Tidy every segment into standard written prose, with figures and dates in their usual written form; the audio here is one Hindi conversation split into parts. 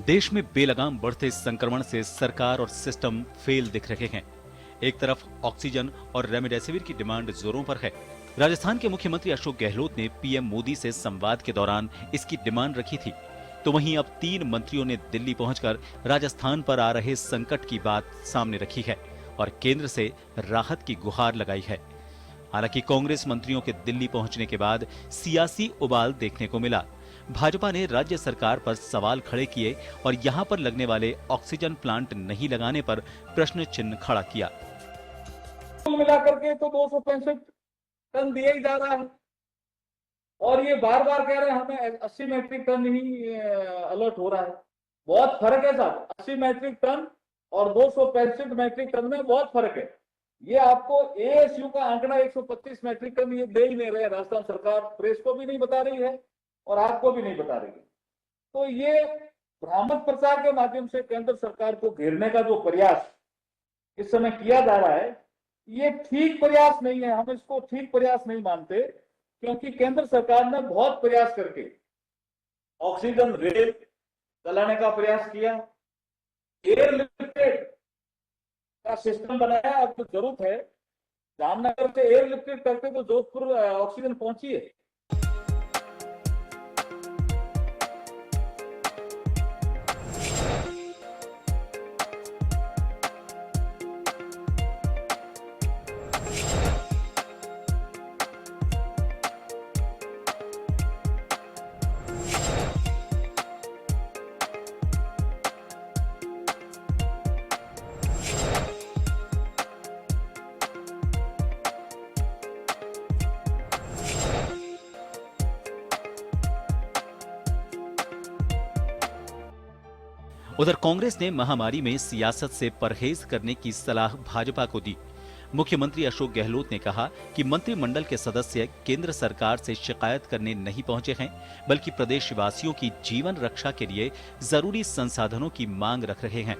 देश में बेलगाम बढ़ते संक्रमण से सरकार और सिस्टम फेल दिख रहे हैं। एक तरफ ऑक्सीजन और रेमडेसिविर की डिमांड जोरों पर है। राजस्थान के मुख्यमंत्री अशोक गहलोत ने पीएम मोदी से संवाद के दौरान इसकी डिमांड रखी थी। तो वहीं अब 3 मंत्रियों ने दिल्ली पहुंचकर राजस्थान पर आ रहे संकट की बात सामने रखी है और केंद्र से राहत की गुहार लगाई है। हालांकि कांग्रेस मंत्रियों के दिल्ली पहुंचने के बाद सियासी उबाल देखने को मिला। भाजपा ने राज्य सरकार पर सवाल खड़े किए और यहां पर लगने वाले ऑक्सीजन प्लांट नहीं लगाने पर प्रश्न चिन्ह खड़ा किया। कुल मिलाकर के तो 265 टन दिया ही जा रहा है और ये बार बार कह रहे हैं हमें 80 मैट्रिक टन ही अलर्ट हो रहा है। बहुत फर्क है साहब, 80 मैट्रिक टन और 265 मैट्रिक टन में बहुत फर्क है। ये आपको एएसयू का आंकड़ा 125 मैट्रिक टन ये दे ही नहीं रहे। राजस्थान सरकार प्रेस को भी नहीं बता रही है और आपको भी नहीं बता रही है। तो ये भ्रामक प्रचार के माध्यम से केंद्र सरकार को घेरने का जो प्रयास इस समय किया जा रहा है, ये ठीक प्रयास नहीं है। हम इसको ठीक प्रयास नहीं मानते, क्योंकि केंद्र सरकार ने बहुत प्रयास करके ऑक्सीजन रेल चलाने का प्रयास किया, एयरलिफ्टेड का सिस्टम बनाया। अब तो जरूरत है जामनगर से एयरलिफ्टेड करके तो जोधपुर ऑक्सीजन पहुंची है। उधर कांग्रेस ने महामारी में सियासत से परहेज करने की सलाह भाजपा को दी। मुख्यमंत्री अशोक गहलोत ने कहा कि मंत्रिमंडल के सदस्य केंद्र सरकार से शिकायत करने नहीं पहुंचे हैं, बल्कि प्रदेशवासियों की जीवन रक्षा के लिए जरूरी संसाधनों की मांग रख रहे हैं।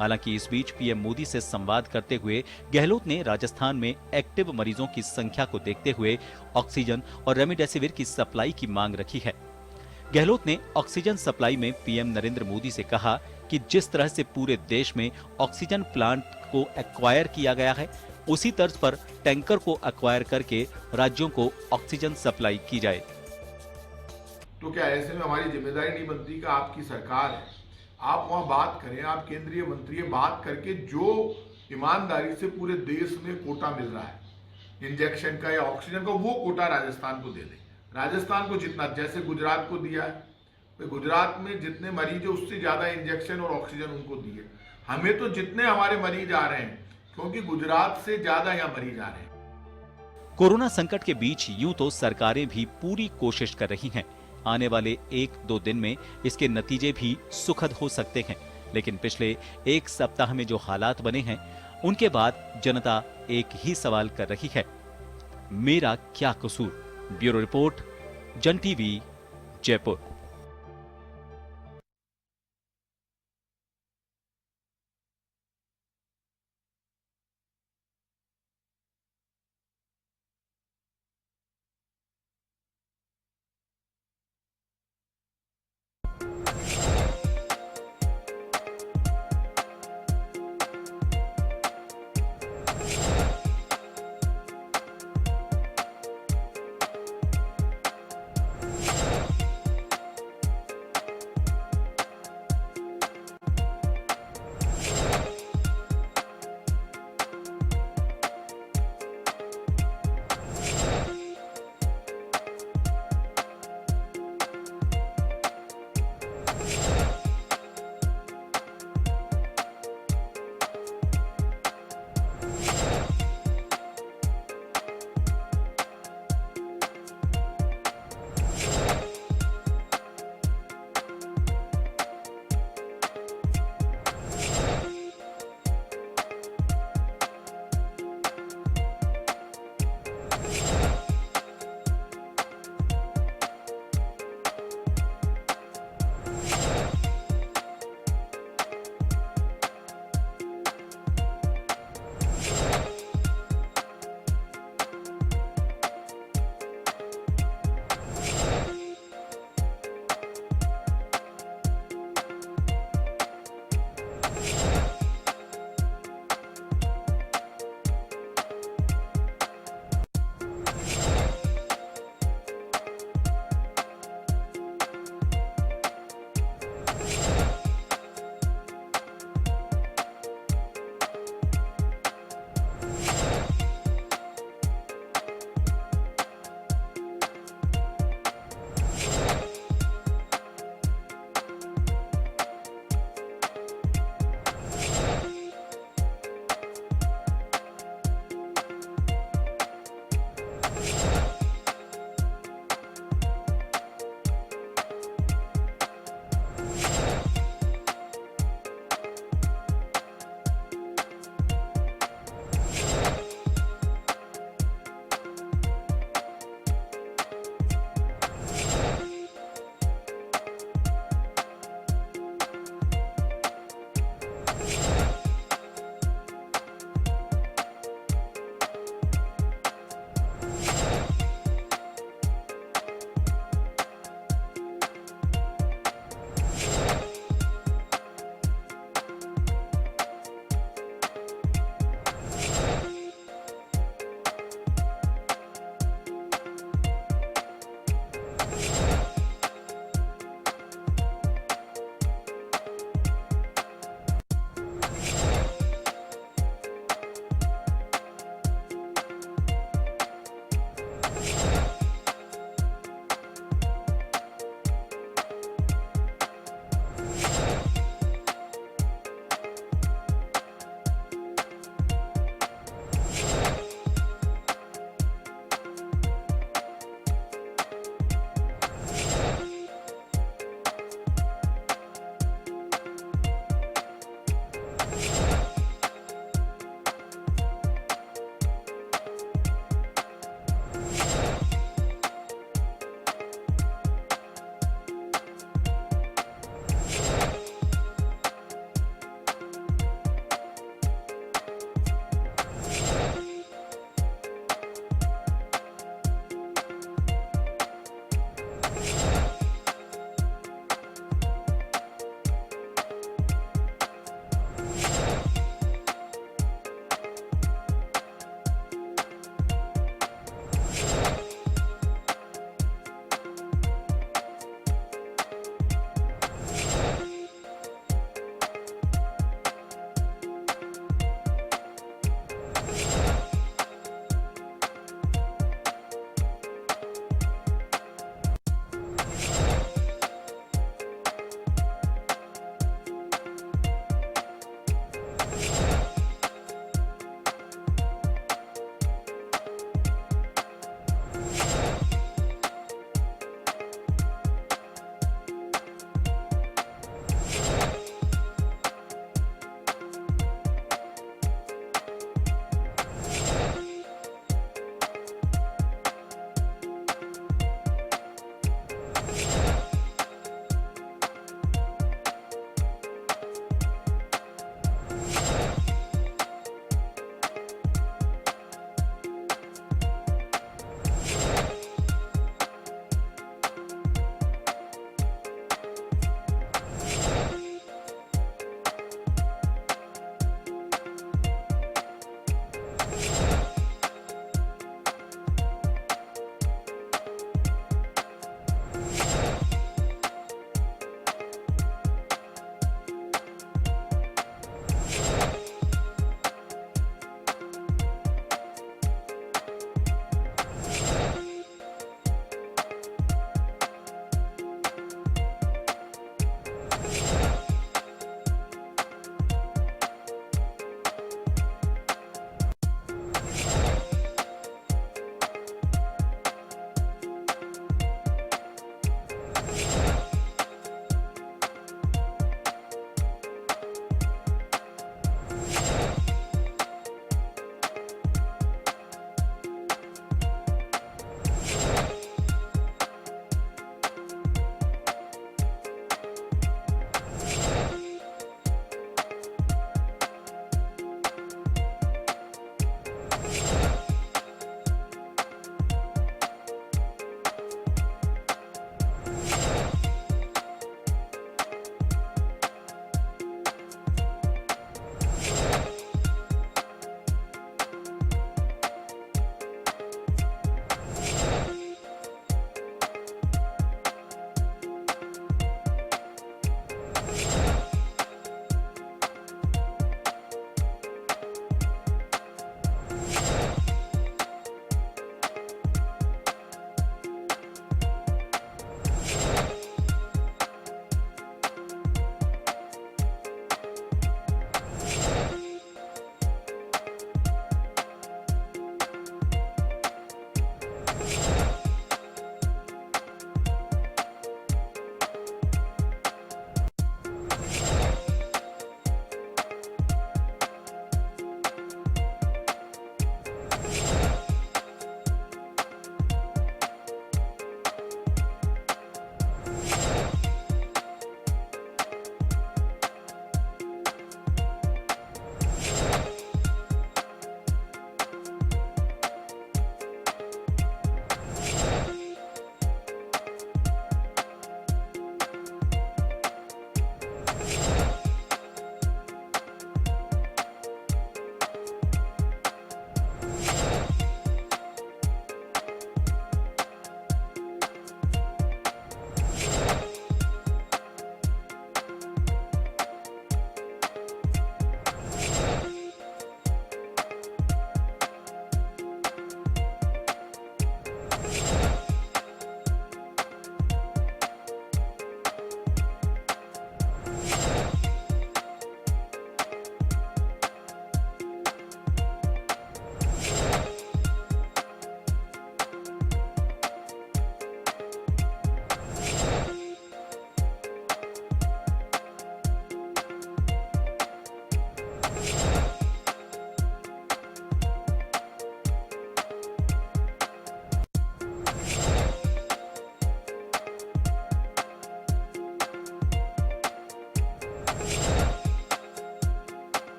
हालांकि इस बीच पीएम मोदी से संवाद करते हुए गहलोत ने राजस्थान में एक्टिव मरीजों की संख्या को देखते हुए ऑक्सीजन और रेमडेसिविर की सप्लाई की मांग रखी है। गहलोत ने ऑक्सीजन सप्लाई में पीएम नरेंद्र मोदी से कहा कि जिस तरह से पूरे देश में ऑक्सीजन प्लांट को एक्वायर किया गया है, उसी तर्ज पर टैंकर को एक्वायर करके राज्यों को ऑक्सीजन सप्लाई की जाए। तो क्या ऐसे में हमारी जिम्मेदारी नहीं बनती कि आपकी सरकार है, आप वहां बात करें, आप केंद्रीय मंत्री बात करके जो ईमानदारी से पूरे देश में कोटा मिल रहा है इंजेक्शन का या ऑक्सीजन का, वो कोटा राजस्थान को दे दें। राजस्थान को जितना, जैसे गुजरात को दिया है, तो गुजरात में जितने मरीज है उससे ज्यादा इंजेक्शन और ऑक्सीजन उनको दिए। हमें तो जितने हमारे मरीज आ रहे हैं, क्योंकि गुजरात से ज्यादा यहाँ मरीज आ रहे हैं। कोरोना संकट के बीच यूं तो सरकारें भी पूरी कोशिश कर रही हैं। आने वाले 1-2 दिन में इसके नतीजे भी सुखद हो सकते हैं, लेकिन पिछले 1 सप्ताह में जो हालात बने हैं, उनके बाद जनता एक ही सवाल कर रही है, मेरा क्या कसूर। ब्यूरो रिपोर्ट, जन टीवी, जयपुर।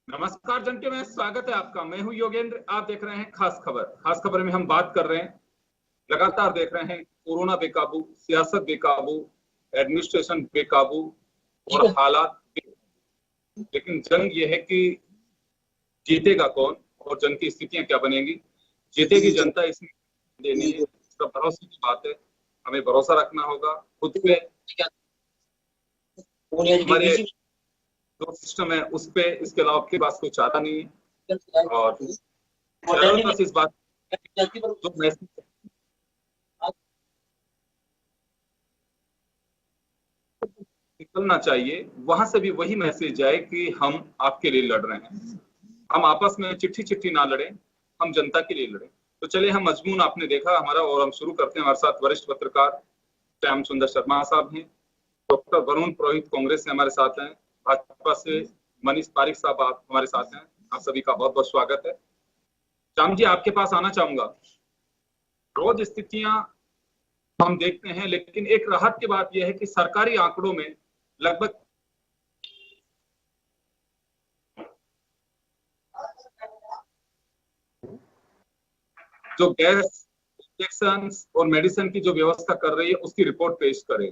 नमस्कार जनके में स्वागत है आपका। मैं हूं योगेंद्र, आप देख रहे हैं खास खबर। खास खबर में हम बात कर रहे हैं, लगातार देख रहे हैं कोरोना बेकाबू, सियासत बेकाबू, एडमिनिस्ट्रेशन बेकाबू और हालात लेकिन जंग ये है कि जीतेगा कौन और जंग की स्थितियां क्या बनेंगी। जीतेगी जनता, इसमें देनी है, इसका भरोसे की बात है। हमें भरोसा रखना होगा खुद पे, हमारे जो सिस्टम है उस पे, इसके अलावा आपके पास कोई चाहता नहीं है। और बस इस बात जो मैसेज निकलना चाहिए, वहां से भी वही मैसेज जाए कि हम आपके लिए लड़ रहे हैं। हम आपस में चिट्ठी चिट्ठी ना लड़े, हम जनता के लिए लड़े। तो चलिए, हम मजमून आपने देखा हमारा और हम शुरू करते हैं। हमारे साथ वरिष्ठ पत्रकार श्याम सुंदर शर्मा साहब हैं, डॉक्टर वरुण पुरोहित कांग्रेस से हमारे साथ हैं, भाजपा से मनीष पारिक साहब आप हमारे साथ हैं। आप सभी का बहुत बहुत स्वागत है। श्याम जी, आपके पास आना चाहूंगा। रोज स्थितियां हम देखते हैं, लेकिन एक राहत की बात यह है कि सरकारी आंकड़ों में लगभग जो गैस, इंजेक्शन और मेडिसिन की जो व्यवस्था कर रही है उसकी रिपोर्ट पेश करें।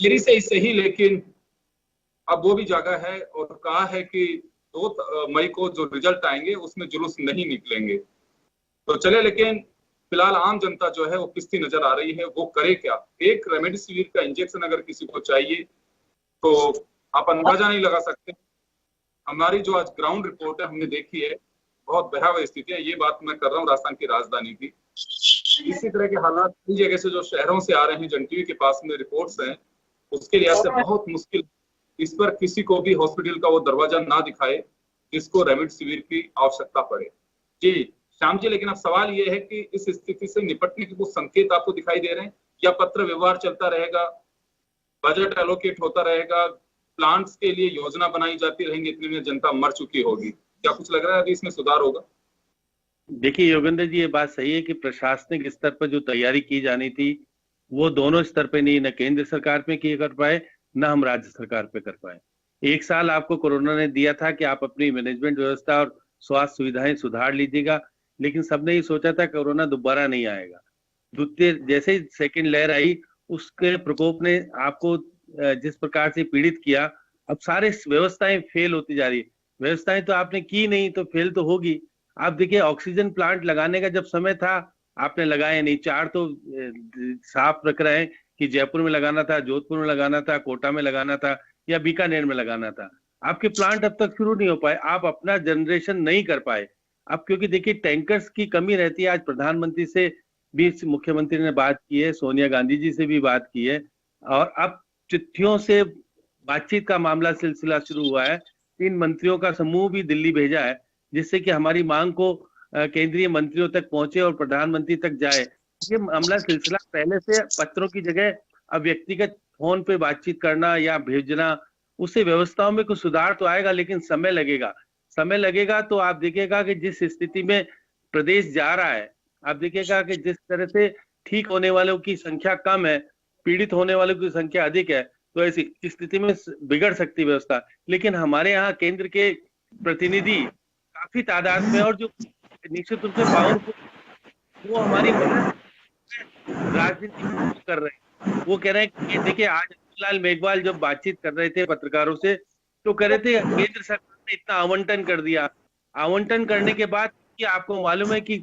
मेरी से सही, लेकिन अब वो भी जगह है और कहा है कि 2 मई को जो रिजल्ट आएंगे उसमें जुलूस नहीं निकलेंगे। तो चले, लेकिन फिलहाल आम जनता जो है वो पिसती नजर आ रही है। वो करे क्या? एक रेमडेसिविर का इंजेक्शन अगर किसी को चाहिए तो आप अंदाजा नहीं लगा सकते। हमारी जो आज ग्राउंड रिपोर्ट है हमने देखी है, बहुत भयावह स्थिति है। ये बात मैं कर रहा हूँ राजस्थान की राजधानी की। इसी तरह के हालात कई जगह से जो शहरों से आ रहे हैं, जन टीवी के पास में रिपोर्ट्स हैं, उसके लिहाज से बहुत मुश्किल। इस पर किसी को भी हॉस्पिटल का वो दरवाजा ना दिखाए जिसको रेमडेसिविर की आवश्यकता पड़े। जी श्याम जी, लेकिन अब सवाल ये है कि इस स्थिति से निपटने के कुछ संकेत आपको दिखाई दे रहे हैं, या पत्र व्यवहार चलता रहेगा, बजट एलोकेट होता रहेगा, प्लांट्स के लिए योजना बनाई जाती रहेंगी, इतने में जनता मर चुकी होगी? क्या कुछ लग रहा है अभी इसमें सुधार होगा? देखिए योगेंद्र जी, ये बात सही है कि प्रशासनिक स्तर पर जो तैयारी की जानी थी वो दोनों स्तर पे नहीं, न केंद्र सरकार पे की कर पाए, न हम राज्य सरकार पे कर पाए। 1 साल आपको कोरोना ने दिया था कि आप अपनी मैनेजमेंट व्यवस्था और स्वास्थ्य सुविधाएं सुधार लीजिएगा, लेकिन सबने ये सोचा था कोरोना दोबारा नहीं आएगा। द्वितीय जैसे ही सेकेंड लहर आई, उसके प्रकोप ने आपको जिस प्रकार से पीड़ित किया, अब सारे व्यवस्थाएं फेल होती जा रही है। व्यवस्थाएं तो आपने की नहीं तो फेल तो होगी। आप देखिए, ऑक्सीजन प्लांट लगाने का जब समय था आपने लगाया नहीं। 4 तो साफ रख रहे हैं कि जयपुर में लगाना था, जोधपुर में लगाना था, कोटा में लगाना था या बीकानेर में लगाना था। आपके प्लांट अब तक शुरू नहीं हो पाए, आप अपना जनरेशन नहीं कर पाए। अब क्योंकि देखिए टैंकर्स की कमी रहती है। आज प्रधानमंत्री से भी मुख्यमंत्री ने बात की है, सोनिया गांधी जी से भी बात की है, और अब चिट्ठियों से बातचीत का मामला सिलसिला शुरू हुआ है। 3 मंत्रियों का समूह भी दिल्ली भेजा है, जिससे कि हमारी मांग को केंद्रीय मंत्रियों तक पहुंचे और प्रधानमंत्री तक जाए। ये मामला सिलसिला पहले से पत्रों की जगह अब व्यक्तिगत फोन पे बातचीत करना या भेजना, उससे व्यवस्थाओं में कुछ सुधार तो आएगा, लेकिन समय लगेगा। समय लगेगा तो आप देखिएगा कि जिस स्थिति में प्रदेश जा रहा है, आप देखिएगा कि जिस तरह से ठीक होने वालों की संख्या कम है, पीड़ित होने वालों की संख्या अधिक है, तो ऐसी स्थिति में बिगड़ सकती व्यवस्था। लेकिन हमारे यहाँ केंद्र के प्रतिनिधि काफी तादाद में, और जो निश्चित रूप से पावरफुल, वो हमारी राजनीति कर रहे हैं। वो कह रहे हैं कि देखिए, आज लाल मेघवाल जब बातचीत कर रहे थे पत्रकारों से, तो कह रहे थे केंद्र सरकार ने इतना आवंटन कर दिया। आवंटन करने के बाद कि आपको मालूम है कि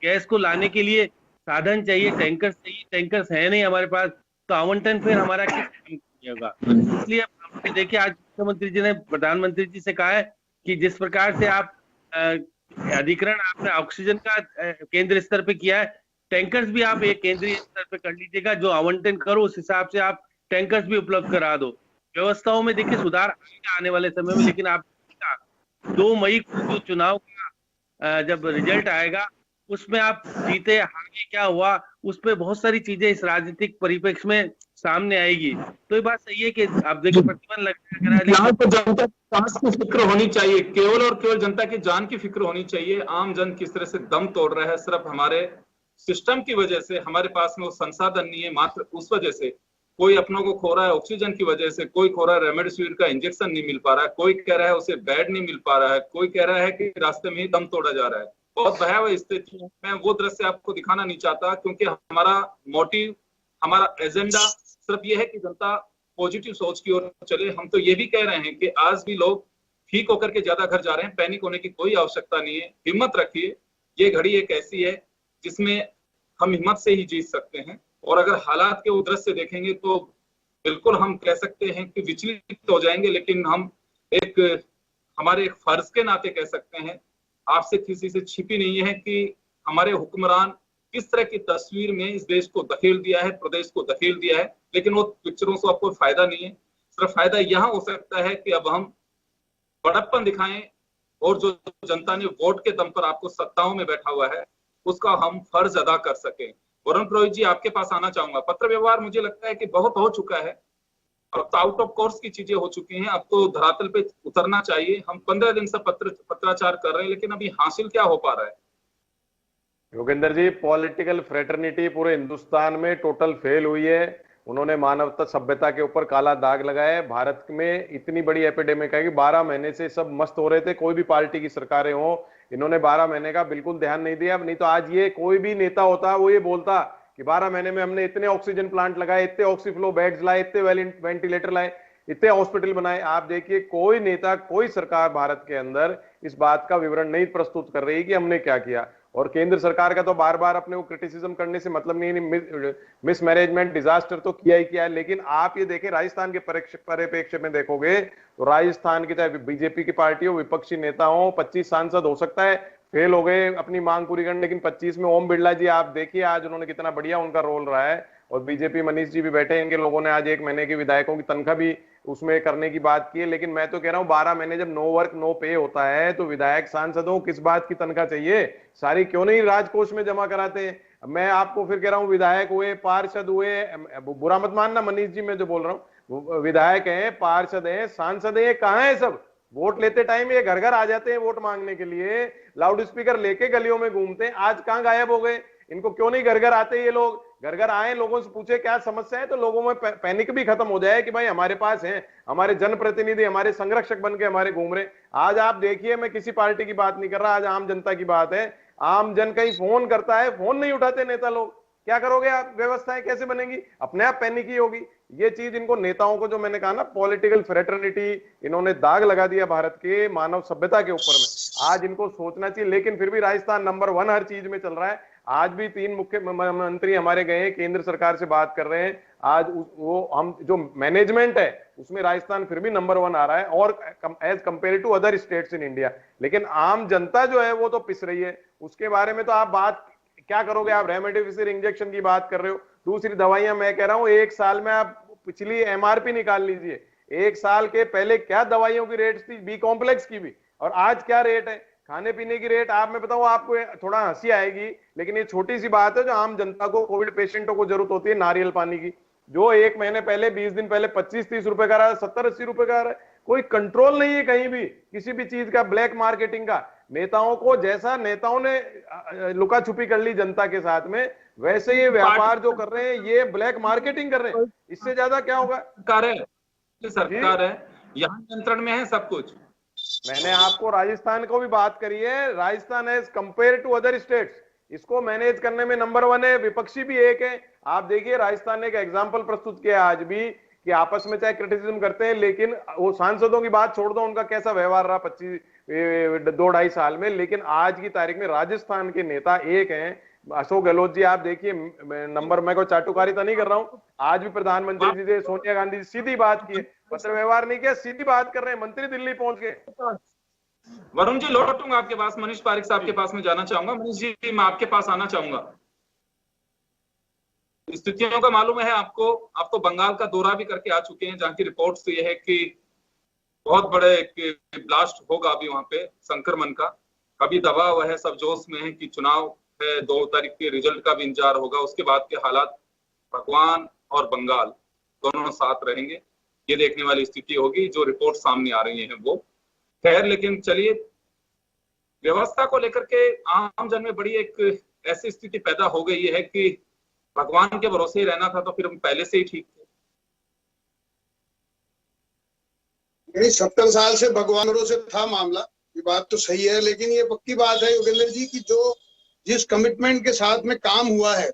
गैस को लाने के लिए साधन चाहिए, टैंकर्स चाहिए, टैंकर्स है नहीं हमारे पास, तो आवंटन फिर हमारा किस काम का होगा। इसलिए आपने देखिए आज मुख्यमंत्री जी ने प्रधानमंत्री जी से कहा है कि जिस प्रकार से आप अधिग्रहण आपने ऑक्सीजन का केंद्र स्तर पे किया है, टैंकर्स भी आप एक केंद्रीय स्तर पे कर लीजिएगा, जो आवंटन करो उस हिसाब से आप टैंकर्स भी उपलब्ध करा दो। व्यवस्थाओं में देखिए सुधार आएगा आने वाले समय में, लेकिन आप 2 मई को जो चुनाव का जब रिजल्ट आएगा उसमें आप जीते हारे क्या हुआ, उस पर बहुत सारी चीजें इस राजनीतिक परिप्रेक्ष्य में सामने आएगी। तो ये बात सही है कि आप देखिए प्रतिबंध लग यहाँ तो जनता की फिक्र होनी चाहिए, केवल और केवल जनता की जान की फिक्र होनी चाहिए। आम जन किस तरह से दम तोड़ रहा है सिर्फ हमारे सिस्टम की वजह से, हमारे पास में वो संसाधन नहीं है, मात्र उस वजह से कोई अपनों को खो रहा है ऑक्सीजन की वजह से, कोई खो रहा है रेमडेसिविर का इंजेक्शन नहीं मिल पा रहा है, कोई कह रहा है उसे बेड नहीं मिल पा रहा है, कोई कह रहा है कि रास्ते में ही दम तोड़ा जा रहा है। बहुत भयावह स्थिति। मैं वो दृश्य आपको दिखाना नहीं चाहता, क्योंकि हमारा मोटिव, हमारा एजेंडा सिर्फ ये है कि जनता पॉजिटिव सोच की ओर चले। हम तो ये भी कह रहे हैं कि आज भी लोग ठीक होकर के ज्यादा घर जा रहे हैं, पैनिक होने की कोई आवश्यकता नहीं है। हिम्मत रखिए, ये घड़ी एक ऐसी है जिसमें हम हिम्मत से ही जीत सकते हैं। और अगर हालात के उद्देश्य देखेंगे तो बिल्कुल हम कह सकते हैं कि विचलित हो जाएंगे, लेकिन हम हमारे एक फर्ज के नाते कह सकते हैं, आपसे किसी से छिपी नहीं है कि हमारे हुक्मरान किस तरह की तस्वीर में इस देश को धकेल दिया है, प्रदेश को धकेल दिया है। लेकिन वो पिक्चरों से आपको फायदा नहीं है, सिर्फ फायदा यहाँ हो सकता है कि अब हम बड़प्पन दिखाएं और जो जनता ने वोट के दम पर आपको सत्ताओं में बैठा हुआ है उसका हम फर्ज अदा कर सकें। वरुण पुरोहित जी, आपके पास आना चाहूंगा। पत्र व्यवहार मुझे लगता है कि बहुत हो चुका है, अब तो आउट ऑफ कोर्स की चीजें हो चुकी हैं, अब तो धरातल पे उतरना चाहिए। हम 15 दिन से पत्राचार कर रहे हैं, लेकिन अभी हासिल क्या हो पा रहा है? योगेंद्र जी, पॉलिटिकल फ्रेटर्निटी पूरे हिंदुस्तान में टोटल फेल हुई है। उन्होंने मानवता सभ्यता के ऊपर काला दाग लगाया है। भारत में इतनी बड़ी एपिडेमिक है कि 12 महीने से सब मस्त हो रहे थे, कोई भी पार्टी की सरकारें हो, इन्होंने 12 महीने का बिल्कुल ध्यान नहीं दिया। नहीं तो आज ये कोई भी नेता होता वो ये बोलता कि 12 महीने में हमने इतने ऑक्सीजन प्लांट लगाए, इतने ऑक्सीफ्लो बेड्स लाए, इतने वेंटिलेटर लाए, इतने हॉस्पिटल बनाए। आप देखिए कोई नेता, कोई सरकार भारत के अंदर इस बात का विवरण नहीं प्रस्तुत कर रही कि हमने क्या किया। और केंद्र सरकार का तो बार बार अपने को क्रिटिसिज्म करने से मतलब नहीं, मिसमैनेजमेंट, डिजास्टर तो किया ही किया है। लेकिन आप ये देखें राजस्थान के परिप्रेक्ष्य में देखोगे तो राजस्थान की चाहे बीजेपी की पार्टी हो, विपक्षी नेता हो, 25 सांसद हो सकता है फेल हो गए अपनी मांग पूरी करने, लेकिन 25 में ओम बिरला जी आप देखिए आज उन्होंने कितना बढ़िया उनका रोल रहा है। और बीजेपी मनीष जी भी बैठे, इनके लोगों ने आज 1 महीने के विधायकों की तनख्वाह भी उसमें करने की बात की है। लेकिन मैं तो कह रहा हूं 12 महीने जब नो वर्क नो पे होता है तो विधायक सांसदों किस बात की तनख्वाह चाहिए, सारी क्यों नहीं राजकोष में जमा कराते हैं। मैं आपको फिर कह रहा हूं विधायक हुए, पार्षद हुए, बुरा मत मानना मनीष जी मैं जो बोल रहा हूँ, विधायक हैं, पार्षद हैं, सांसद हैं, कहाँ है सब? वोट लेते टाइम ये घर घर आ जाते हैं वोट मांगने के लिए, लाउड स्पीकर लेके गलियों में घूमते हैं, आज कहाँ गायब हो गए? इनको क्यों नहीं घर घर आते? ये लोग घर घर आए, लोगों से पूछे क्या समस्या है, तो लोगों में पैनिक भी खत्म हो जाए कि भाई हमारे पास है, हमारे जनप्रतिनिधि हमारे संरक्षक बन के हमारे घूम रहे। आज आप देखिए, मैं किसी पार्टी की बात नहीं कर रहा, आज आम जनता की बात है। आम जन कहीं फोन करता है, फोन नहीं उठाते नेता लोग, क्या करोगे आप? व्यवस्थाएं कैसे बनेंगी? अपने आप पैनिक ही होगी। ये चीज इनको नेताओं को, जो मैंने कहा ना पॉलिटिकल फ्रेटर्निटी, इन्होंने दाग लगा दिया भारत के मानव सभ्यता के ऊपर में। आज इनको सोचना चाहिए। लेकिन फिर भी राजस्थान नंबर 1 हर चीज में चल रहा है। आज भी 3 मुख्यमंत्री हमारे गए, केंद्र सरकार से बात कर रहे हैं। आज वो हम जो मैनेजमेंट है उसमें राजस्थान फिर भी नंबर 1 आ रहा है, और as compare to other states in India. लेकिन आम जनता जो है वो तो पिस रही है। उसके बारे में तो आप बात क्या करोगे? आप रेमडेसिविर इंजेक्शन की बात कर रहे हो, दूसरी दवाइयां, मैं कह रहा हूं 1 साल में आप पिछली एमआरपी निकाल लीजिए। 1 साल के पहले क्या दवाइयों की रेट थी, बी कॉम्प्लेक्स की भी, और आज क्या रेट है, खाने पीने की रेट। आप मैं बताऊं आपको, थोड़ा हंसी आएगी, लेकिन ये छोटी सी बात है जो आम जनता को, कोविड पेशेंटों को जरूरत होती है नारियल पानी की, जो 1 महीने पहले, 20 दिन पहले 25-30 रुपए का रहा है, 70-80 रुपए का रहा है। कोई कंट्रोल नहीं है कहीं भी किसी भी चीज का, ब्लैक मार्केटिंग का। नेताओं को, जैसा नेताओं ने लुका छुपी कर ली जनता के साथ में, वैसे ये व्यापार जो कर रहे हैं, ये ब्लैक मार्केटिंग कर रहे हैं। इससे ज्यादा क्या होगा? सरकार है, यहाँ नियंत्रण में है सब कुछ। मैंने आपको राजस्थान को भी बात करी है, Rajasthan as compare to other states इसको मैनेज करने में नंबर 1 है, विपक्षी भी 1 है। आप देखिए राजस्थान ने एक एग्जांपल प्रस्तुत किया आज भी कि आपस में चाहे क्रिटिसिज्म करते हैं, लेकिन वो सांसदों की बात छोड़ दो, उनका कैसा व्यवहार रहा 2-2.5 साल में, लेकिन आज की तारीख में राजस्थान के नेता एक हैं, अशोक गहलोत जी। आप देखिए, नंबर, मैं कोई चाटुकारिता नहीं कर रहा हूं, आज भी प्रधानमंत्री जी से सोनिया गांधी जी सीधी बात की, पत्र व्यवहार नहीं किया, सीधी बात कर रहे हैं, मंत्री दिल्ली पहुंच गए। वरुण जी, लौटूंगा आपके पास, मनीष पारिक साहब के पास में जाना चाहूंगा। मनीष जी, मैं आपके पास आना चाहूंगा। स्थितियों का मालूम है आपको, आप तो बंगाल का दौरा भी करके आ चुके हैं, जहां की रिपोर्ट तो यह है कि बहुत बड़े ब्लास्ट होगा अभी वहां पे संक्रमण का। अभी दबा हुआ है, सब जोश में है कि चुनाव है, 2 तारीख के रिजल्ट का भी इंतजार होगा, उसके बाद के हालात भगवान और बंगाल दोनों साथ रहेंगे, ये देखने वाली स्थिति होगी जो रिपोर्ट सामने आ रही है वो। खैर, लेकिन चलिए, व्यवस्था को लेकर के आम जन में बड़ी एक ऐसी स्थिति पैदा हो गई है कि भगवान के भरोसे ही रहना था, तो फिर हम पहले से ही ठीक थे। 70 साल से भगवान भरोसे था मामला, ये बात तो सही है, लेकिन ये पक्की बात है योगेंद्र जी की जिस कमिटमेंट के साथ में काम हुआ है,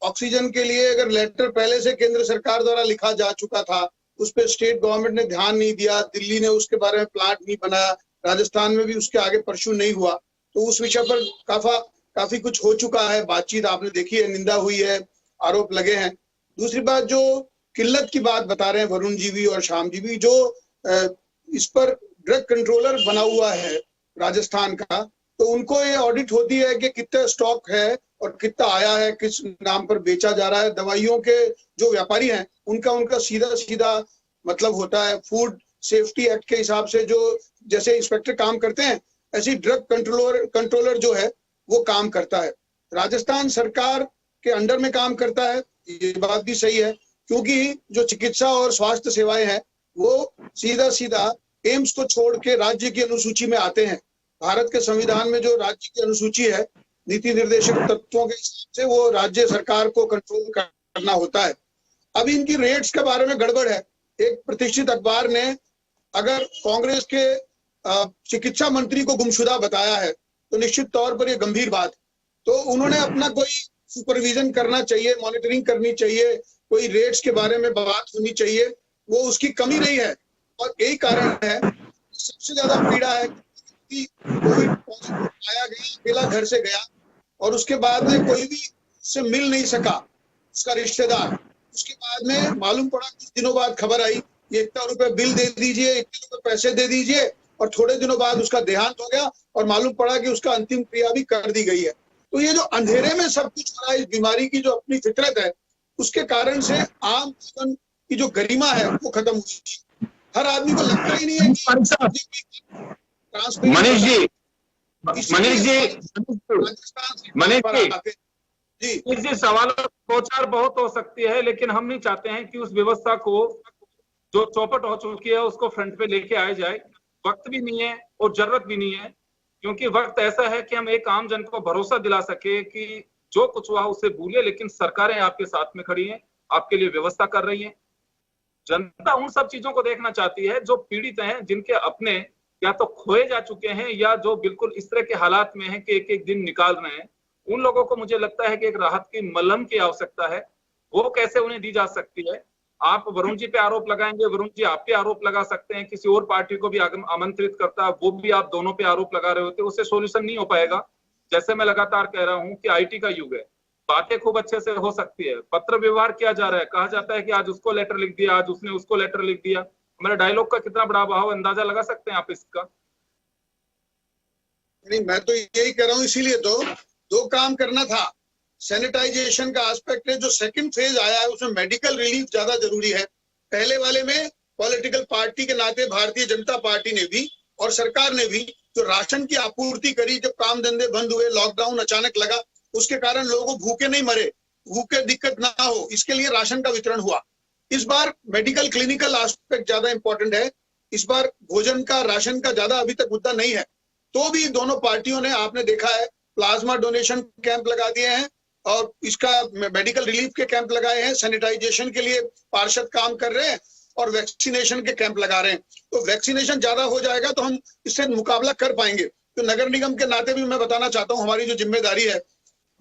ऑक्सीजन के लिए अगर लेटर पहले से केंद्र सरकार द्वारा लिखा जा चुका था, उस पर स्टेट गवर्नमेंट ने ध्यान नहीं दिया, दिल्ली ने उसके बारे में प्लान नहीं बनाया, राजस्थान में भी उसके आगे परस्यू नहीं हुआ, तो उस विषय पर काफी कुछ हो चुका है, बातचीत आपने देखी है, निंदा हुई है, आरोप लगे हैं। दूसरी बात, जो किल्लत की बात बता रहे हैं वरुण जी भी और श्याम जी भी, जो इस पर ड्रग कंट्रोलर बना हुआ है राजस्थान का, तो उनको ये ऑडिट होती है कि कितना स्टॉक है और कितना आया है, किस नाम पर बेचा जा रहा है। दवाइयों के जो व्यापारी हैं उनका सीधा मतलब होता है, फूड सेफ्टी एक्ट के हिसाब से जो जैसे इंस्पेक्टर काम करते हैं, ऐसी ड्रग कंट्रोलर जो है वो काम करता है। राजस्थान सरकार के अंडर में काम करता है, ये बात भी सही है, क्योंकि जो चिकित्सा और स्वास्थ्य सेवाएं हैं वो सीधा एम्स को छोड़ के राज्य की अनुसूची में आते हैं। भारत के संविधान में जो राज्य की अनुसूची है, नीति निर्देशक तत्वों के हिसाब से वो राज्य सरकार को कंट्रोल करना होता है। अभी इनकी रेट्स के बारे में गड़बड़ है। एक प्रतिष्ठित अखबार ने अगर कांग्रेस के चिकित्सा मंत्री को गुमशुदा बताया है तो निश्चित तौर पर यह गंभीर बात, तो उन्होंने अपना कोई सुपरविजन करना चाहिए, मॉनिटरिंग करनी चाहिए, कोई रेट्स के बारे में बात होनी चाहिए, वो उसकी कमी नहीं है। और यही कारण है, सबसे ज्यादा पीड़ा है कि कोविड पॉजिटिव पाया गया, अकेला घर से गया और उसके बाद में कोई भी उससे मिल नहीं सका, उसका रिश्तेदार। उसके बाद में मालूम पड़ा, कुछ दिनों बाद खबर आई, ये इतना रुपए बिल दे दीजिए, इतने रुपए पैसे दे दीजिए, और थोड़े दिनों बाद उसका देहांत हो गया और मालूम पड़ा कि उसका अंतिम क्रिया भी कर दी गई है। तो ये जो अंधेरे में सब कुछ हो रहा है, इस बीमारी की जो अपनी फितरत है, उसके कारण से आम जीवन की जो गरिमा है वो खत्म हो गई। हर आदमी को लगता ही नहीं है कि मनीष जी सवाल 2-4 बहुत हो सकती है, लेकिन हम नहीं चाहते हैं कि उस व्यवस्था को जो चौपट हो चुकी है उसको फ्रंट पे लेके आया जाए। वक्त भी नहीं है और जरूरत भी नहीं है, क्योंकि वक्त ऐसा है कि हम एक आम जन को भरोसा दिला सके कि जो कुछ हुआ उसे भूले, लेकिन सरकारें आपके साथ में खड़ी हैं, आपके लिए व्यवस्था कर रही हैं। जनता उन सब चीजों को देखना चाहती है जो पीड़ित हैं, जिनके अपने या तो खोए जा चुके हैं या जो बिल्कुल इस तरह के हालात में हैं कि एक एक दिन निकाल रहे हैं। उन लोगों को मुझे लगता है कि एक राहत की मलहम की आवश्यकता है। वो कैसे उन्हें दी जा सकती है? आप वरुण जी पे आरोप लगाएंगे, वरुण जी आप पे आरोप लगा सकते हैं, किसी और पार्टी को भी आमंत्रित करता है, वो भी आप दोनों पे आरोप लगा रहे होते, उससे सोल्यूशन नहीं हो पाएगा। जैसे मैं लगातार कह रहा हूं कि आईटी का युग है, बातें खूब अच्छे से हो सकती है, पत्र व्यवहार किया जा रहा है, कहा जाता है कि आज उसको लेटर लिख दिया, आज उसने उसको लेटर लिख दिया। हमारे डायलॉग का कितना बड़ा भाव, अंदाजा लगा सकते हैं आप इसका? नहीं, मैं तो यही कह रहा हूँ, इसीलिए तो 2 काम करना था। सैनिटाइजेशन का एस्पेक्ट है, जो सेकंड फेज आया है उसमें मेडिकल रिलीफ ज्यादा जरूरी है। पहले वाले में पॉलिटिकल पार्टी के नाते भारतीय जनता पार्टी ने भी और सरकार ने भी जो राशन की आपूर्ति करी, जब काम धंधे बंद हुए, लॉकडाउन अचानक लगा, उसके कारण लोगों भूखे नहीं मरे, भूखे दिक्कत ना हो, इसके लिए राशन का वितरण हुआ। इस बार मेडिकल क्लिनिकल एस्पेक्ट ज्यादा इंपॉर्टेंट है। इस बार भोजन का, राशन का ज्यादा अभी तक मुद्दा नहीं है, तो भी दोनों पार्टियों ने, आपने देखा है, प्लाज्मा डोनेशन कैंप लगा दिए हैं और इसका मेडिकल रिलीफ के कैंप लगाए हैं, सैनिटाइजेशन के लिए पार्षद काम कर रहे हैं और वैक्सीनेशन के कैंप लगा रहे हैं। तो वैक्सीनेशन ज्यादा हो जाएगा तो हम इससे मुकाबला कर पाएंगे। तो नगर निगम के नाते भी मैं बताना चाहता हूँ, हमारी जो जिम्मेदारी है,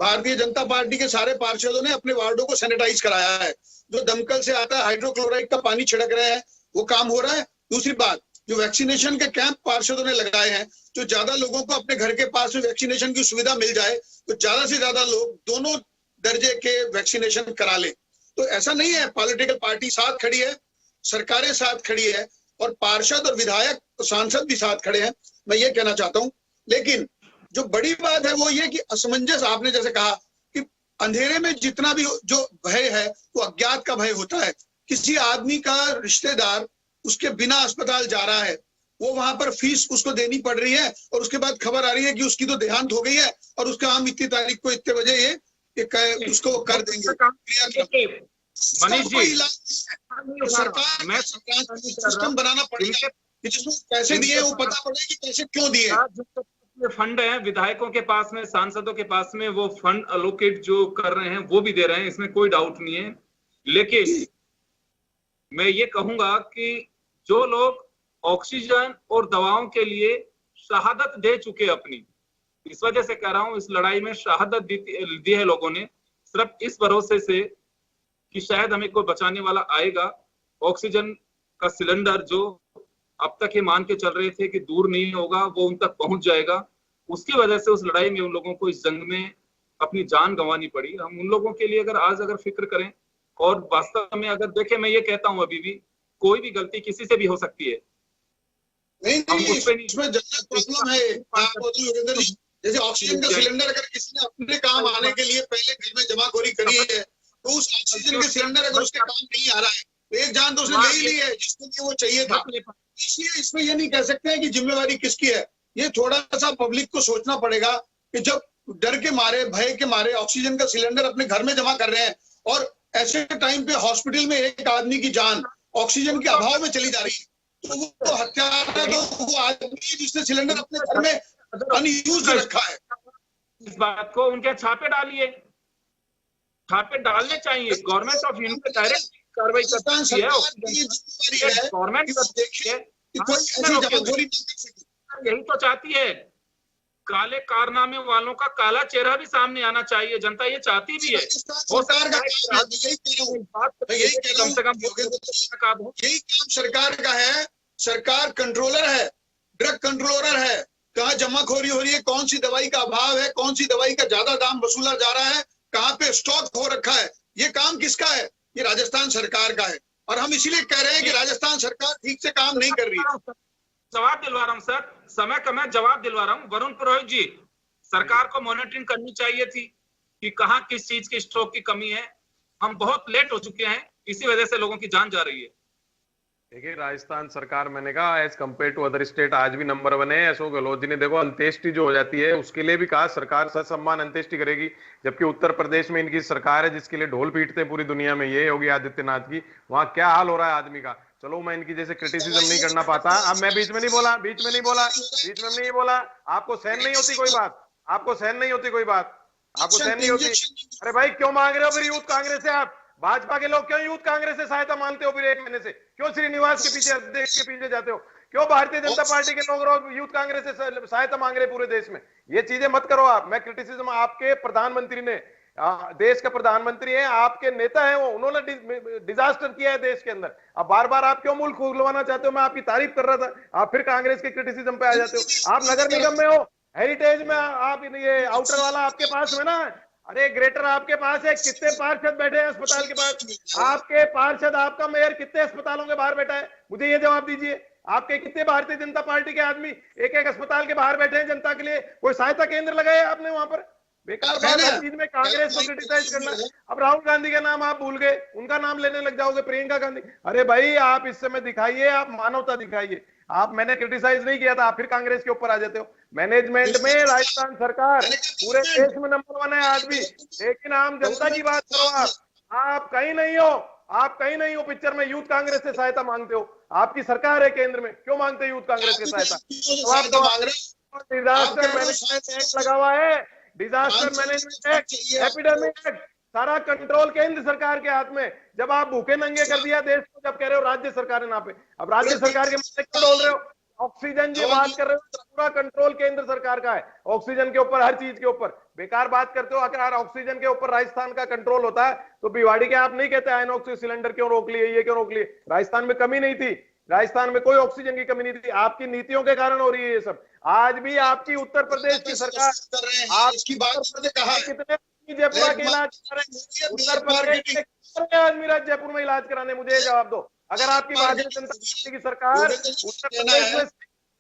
भारतीय जनता पार्टी के सारे पार्षदों ने अपने वार्डों को सैनिटाइज कराया है जो दमकल से आता है हाइड्रोक्लोराइड का पानी छिड़क रहे हैं, वो काम हो रहा है। दूसरी बात, जो वैक्सीनेशन के कैंप पार्षदों ने लगाए हैं, जो ज्यादा लोगों को अपने घर के पास में वैक्सीनेशन की सुविधा मिल जाए तो ज्यादा से ज्यादा लोग दोनों दर्जे के वैक्सीनेशन करा ले। तो ऐसा नहीं है, पॉलिटिकल पार्टी साथ खड़ी है, सरकारें साथ खड़ी है और पार्षद और विधायक और सांसद भी साथ खड़े हैं, मैं ये कहना चाहता हूं। लेकिन जो बड़ी बात है वो ये कि असमंजस, आपने जैसे कहा कि अंधेरे में जितना भी जो भय है वो अज्ञात का भय होता है। किसी आदमी का रिश्तेदार उसके बिना अस्पताल जा रहा है, वो वहां पर फीस उसको देनी पड़ रही है और उसके बाद खबर आ रही है कि उसकी तो देहांत हो गई है और उसका हम इतनी तारीख को इतने बजे ये उसको कर देंगे। मनीष जी, सरकार सिस्टम बनाना पड़ेगा कि जिसको पैसे दिए वो पता पड़े कि पैसे क्यों दिए। फंड है विधायकों के पास में, सांसदों के पास में, वो फंड अलोकेट जो कर रहे हैं वो भी दे रहे हैं, इसमें कोई डाउट नहीं है। लेकिन मैं ये कहूंगा कि जो लोग ऑक्सीजन और दवाओं के लिए शहादत दे चुके अपनी, इस वजह से कह रहा हूं, इस लड़ाई में शहादत दी है लोगों ने, सिर्फ इस भरोसे से कि शायद हमें कोई बचाने वाला आएगा। ऑक्सीजन का सिलेंडर जो अब तक ये मान के चल रहे थे कि दूर नहीं होगा, वो उन तक पहुंच जाएगा। उसकी वजह से उस लड़ाई में उन लोगों को इस जंग में अपनी जान गंवानी पड़ी। हम उन लोगों के लिए अगर फिक्र करें और वास्तव में अगर देखें, मैं ये कहता हूं अभी भी कोई भी गलती किसी से भी हो सकती है। इसमें जनरल प्रॉब्लम है। योगेंद्र जी, जैसे ऑक्सीजन का सिलेंडर अगर किसी ने अपने काम आने के लिए पहले घर में जमाखोरी करी है तो उस ऑक्सीजन के सिलेंडर अगर उसके काम नहीं आ रहा है तो एक जान तो उसने ले ही ली है जिसके लिए वो चाहिए था। इसलिए इसमें ये नहीं कह सकते हैं कि जिम्मेवारी किसकी है। ये थोड़ा सा पब्लिक को सोचना पड़ेगा कि जब डर के मारे, भय के मारे ऑक्सीजन का सिलेंडर अपने घर में जमा कर रहे हैं और ऐसे टाइम पे हॉस्पिटल में एक आदमी की जान ऑक्सीजन के अभाव में चली जा रही है, तो वो हत्यारा तो वो आदमी जिसने सिलेंडर अपने घर में अनयूज्ड रखा है। इस बात को उनके छापे डालिए, छापे डालने चाहिए। गवर्नमेंट ऑफ इंडिया डायरेक्ट कार्रवाई करती है, गवर्नमेंट यही तो चाहती है। काले कारनामे वालों का काला चेहरा भी सामने आना चाहिए, जनता ये चाहती भी है। हो सकता है कम से कम यही काम सरकार का है। सरकार कंट्रोलर है, ड्रग कंट्रोलर है। कहाँ जमाखोरी हो रही है, कौन सी दवाई का अभाव है, कौन सी दवाई का ज्यादा दाम वसूला जा रहा है, कहाँ पे स्टॉक हो रखा है, ये काम किसका है? ये राजस्थान सरकार का है। और हम इसीलिए कह रहे हैं कि राजस्थान सरकार ठीक से काम नहीं कर रही है। जवाब दिलवा रहा हूँ सर, समय का मैं जवाब दिलवा रहा हूँ। वरुण पुरोहित जी, सरकार को मॉनिटरिंग करनी चाहिए थी कि कहाँ किस चीज की स्टॉक की कमी है। हम बहुत लेट हो चुके हैं, इसी वजह से लोगों की जान जा रही है। देखिए, राजस्थान सरकार, मैंने कहा as compare to other state आज भी नंबर 1 है। अशोक गहलोत जी ने देखो अंत्येष्टि जो हो जाती है उसके लिए भी कहा सरकार ससम्मान अंत्येष्टि करेगी, जबकि उत्तर प्रदेश में इनकी सरकार है जिसके लिए ढोल पीटते हैं पूरी दुनिया में, ये योगी आदित्यनाथ की। वहां क्या हाल हो रहा है आदमी का। चलो मैं इनकी जैसे क्रिटिसिज्म नहीं करना पाता। अब मैं बीच में नहीं बोला। आपको सहन नहीं होती कोई बात, आपको सहन नहीं होती कोई बात, आपको सहन नहीं होती। अरे भाई क्यों मांग रहे हो फिर यूथ कांग्रेस से? आप भाजपा के लोग क्यों यूथ कांग्रेस से सहायता मांगते हो? फिर 1 महीने से क्यों श्रीनिवास के पीछे, अध्यक्ष के पीछे जाते हो? क्यों भारतीय जनता पार्टी के लोग यूथ कांग्रेस से सहायता मांग रहे पूरे देश में? ये चीजें मत करो आप। मैं क्रिटिसिज्म, आपके प्रधानमंत्री ने, देश का प्रधानमंत्री है, आपके नेता है वो, उन्होंने डिजास्टर किया है देश के अंदर। अब बार बार आप क्यों मुल्क खुलवाना चाहते हो? मैं आपकी तारीफ कर रहा था, आप फिर कांग्रेस के क्रिटिसिज्म पे आ जाते हो। आप नगर निगम में हो, हेरिटेज में, आप ये आउटर वाला आपके पास में ना, अरे ग्रेटर आपके पास है, कितने पार्षद बैठे हैं अस्पताल के पास? आपके पार्षद, आपका मेयर कितने अस्पतालों के बाहर बैठा है? मुझे ये जवाब दीजिए। आपके कितने भारतीय जनता पार्टी के आदमी एक एक अस्पताल के बाहर बैठे हैं जनता के लिए? कोई सहायता केंद्र लगाए आपने वहां पर? बेकार बात है चीज में कांग्रेस को क्रिटिसाइज करना। अब राहुल गांधी का नाम आप भूल गए, उनका नाम लेने लग जाओगे, प्रियंका गांधी। अरे भाई आप इस समय दिखाइए, आप मानवता दिखाइए। आप, मैंने क्रिटिसाइज नहीं किया था, आप फिर कांग्रेस के ऊपर आ जाते हो। मैनेजमेंट में राजस्थान सरकार पूरे देश में नंबर 1 है आज भी, लेकिन आम जनता की बात करो। आप कहीं नहीं हो, आप कहीं नहीं हो पिक्चर में। यूथ कांग्रेस से सहायता मांगते हो, आपकी सरकार है केंद्र में, क्यों मांगते हो यूथ कांग्रेस की सहायता? डिजास्टर मैनेजमेंट एक्ट लगा हुआ है, disaster management act, epidemic act, सारा कंट्रोल केंद्र सरकार के हाथ में। जब आप भूखे नंगे कर दिया देश को, जब कह रहे हो राज्य सरकार है ना पे, अब राज्य सरकार के मुद्दे क्यों बोल रहे हो? ऑक्सीजन जी बात कर रहे हो, पूरा कंट्रोल केंद्र सरकार का है ऑक्सीजन के ऊपर, हर चीज के ऊपर। बेकार बात करते हो। अगर ऑक्सीजन के ऊपर राजस्थान का कंट्रोल होता है तो भिवाड़ी के आप नहीं कहते आयनॉक्स सिलेंडर क्यों रोक लिए, ये क्यों रोक लिए। राजस्थान में कमी नहीं थी, राजस्थान में कोई ऑक्सीजन की कमी नहीं थी, आपकी नीतियों के कारण हो रही है ये सब। आज भी आपकी उत्तर प्रदेश की सरकार कर रहे हैं, इसकी बात मैंने कहा कितने जयपुर के इलाज करा रहे हैं, उत्तर प्रदेश आदमी जयपुर में इलाज कराने, मुझे जवाब दो। अगर आपकी भारतीय जनता पार्टी की सरकार उत्तर प्रदेश में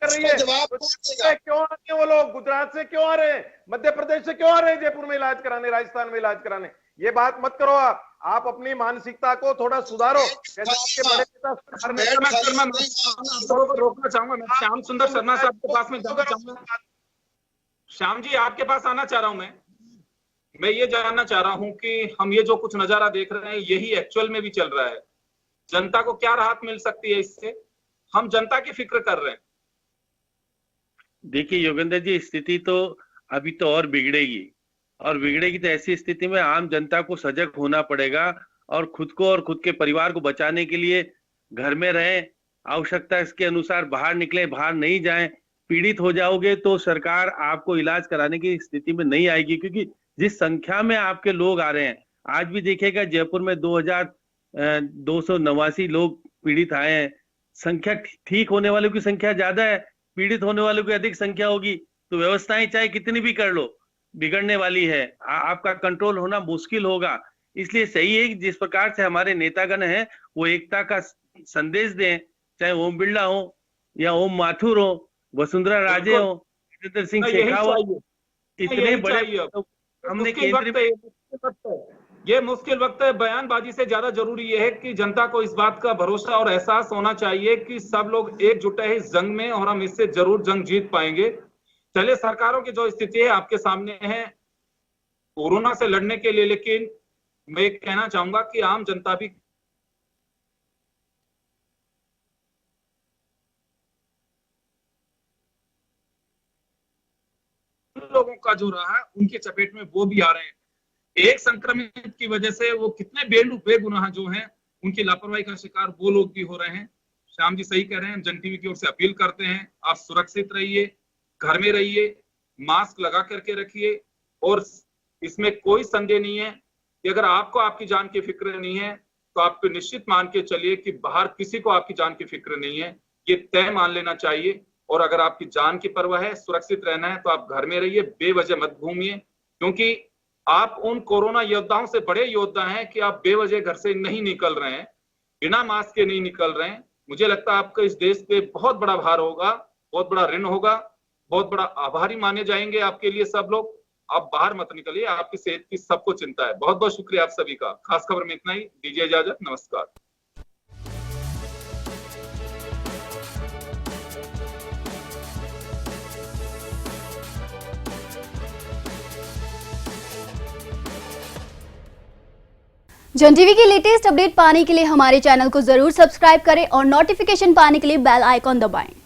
कर रही है तो क्यों आ रहे हैं वो लोग, गुजरात से क्यों आ रहे हैं, मध्य प्रदेश से क्यों आ रहे हैं जयपुर में इलाज कराने, राजस्थान में इलाज कराने। ये बात मत करो आप अपनी मानसिकता को थोड़ा सुधारो। जैसे आपके बड़े नेता रोकना चाहूंगा, मैं श्याम सुंदर शर्मा साहब के पास में जाना चाहूंगा। श्याम जी आपके पास आना चाह रहा हूं मैं ये जानना चाह रहा हूं कि हम ये जो कुछ नजारा देख रहे हैं यही एक्चुअल में भी चल रहा है। जनता को क्या राहत मिल सकती है इससे, हम जनता की फिक्र कर रहे हैं। देखिए योगेंद्र जी, स्थिति तो अभी तो और बिगड़ेगी, और बिगड़ेगी तो ऐसी स्थिति में आम जनता को सजग होना पड़ेगा और खुद को और खुद के परिवार को बचाने के लिए घर में रहें, आवश्यकता इसके अनुसार बाहर निकले, बाहर नहीं जाएं। पीड़ित हो जाओगे तो सरकार आपको इलाज कराने की स्थिति में नहीं आएगी, क्योंकि जिस संख्या में आपके लोग आ रहे हैं, आज भी देखिएगा जयपुर में 2289 लोग पीड़ित आए हैं। संख्या ठीक होने वालों की संख्या ज्यादा है, पीड़ित होने वालों की अधिक संख्या होगी, तो व्यवस्थाएं चाहे कितनी भी कर लो बिगड़ने वाली है, आपका कंट्रोल होना मुश्किल होगा। इसलिए सही है कि जिस प्रकार से हमारे नेतागण हैं वो एकता का संदेश दें, चाहे ओम बिरला हो या ओम माथुर हो, वसुंधरा राजे हो, जितेंद्र सिंह शेखावत, इतने बड़े हमने केंद्र। ये मुश्किल वक्त है, बयानबाजी से ज्यादा जरूरी ये है कि जनता को इस बात का भरोसा और एहसास होना चाहिए कि सब लोग एकजुट है इस जंग में और हम इससे जरूर जंग जीत पाएंगे। चलिए, सरकारों की जो स्थिति है आपके सामने है कोरोना से लड़ने के लिए, लेकिन मैं कहना चाहूंगा कि आम जनता भी लोगों का जो रहा है उनके चपेट में वो भी आ रहे हैं। एक संक्रमित की वजह से वो कितने बेगुनाह जो हैं उनकी लापरवाही का शिकार वो लोग भी हो रहे हैं। श्याम जी सही कह रहे हैं, हम जन टीवी की ओर से अपील करते हैं, आप सुरक्षित रहिए, घर में रहिए, मास्क लगा करके रखिए, और इसमें कोई संदेह नहीं है कि अगर आपको आपकी जान की फिक्र नहीं है तो आपको निश्चित मान के चलिए कि बाहर किसी को आपकी जान की फिक्र नहीं है, ये तय मान लेना चाहिए। और अगर आपकी जान की परवाह है, सुरक्षित रहना है, तो आप घर में रहिए, बेवजह मत घूमिए, क्योंकि आप उन कोरोना योद्धाओं से बड़े योद्धा हैं कि आप बेवजह घर से नहीं निकल रहे हैं, बिना मास्क के नहीं निकल रहे हैं। मुझे लगता है आपका इस देश पे बहुत बड़ा भार होगा, बहुत बड़ा ऋण होगा, बहुत बड़ा आभारी माने जाएंगे आपके लिए सब लोग। आप बाहर मत निकलिए, आपकी सेहत की सबको चिंता है। बहुत बहुत शुक्रिया आप सभी का। खास खबर में इतना ही, दीजिए इजाजत, नमस्कार। जन टीवी की लेटेस्ट अपडेट पाने के लिए हमारे चैनल को जरूर सब्सक्राइब करें और नोटिफिकेशन पाने के लिए बेल आइकॉन दबाएं।